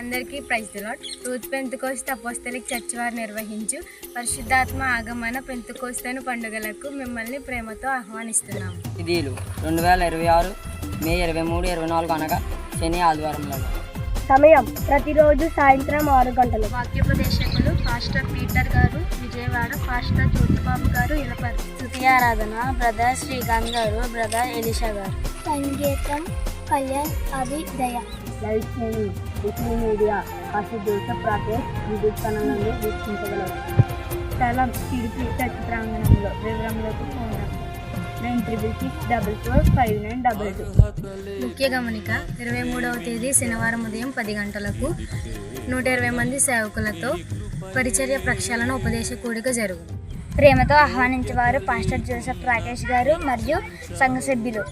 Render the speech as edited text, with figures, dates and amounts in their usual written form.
అందరికీ praise the Lord. Ruth Pentecost apostolic church వారు నిర్వహించు పరిశుద్ధాత్మ ఆగమన పెంతెకోస్తు పండుగలకు మిమ్మల్ని ప్రేమతో ఆహ్వానిస్తున్నాము. తేదీలు 2026 మే 23, 24 అనగా శని ఆదివారంలో. సమయం ప్రతిరోజు సాయంత్రం 6 గంటలు. వాక్యోపదేశకులు పాస్టర్ పీటర్ గారు విజయవాడ, పాస్టర్ జ్యోతిబాబు గారు ఇలపర్తి. స్తుతి ఆరాధన బ్రదర్ శ్రీకాంత్ గారు, బ్రదర్ ఎలిషా గారు. సంగీతం కళ్యాణ్ అది దయ. Live streaming Disney media pastor Joseph Rakesh విద్యుత్ ఛానల్ నుండి వీక్షించగలరు. స్థలం టీడీపీ చర్చ్ ప్రాంగణంలో. వివరములకు ఫోన్ 9366445922. ముఖ్య గమనిక 23వ తేదీ శనివారం ఉదయం 10 గంటలకు 120 మంది సేవకులతో పరిచర్య ప్రక్షాళన ఉపదేశ కూడిక జరుగును. ప్రేమతో ఆహ్వానించేవారు పాస్టర్ జోసెఫ్ రాకేష్ గారు మరియు సంఘ సభ్యులు.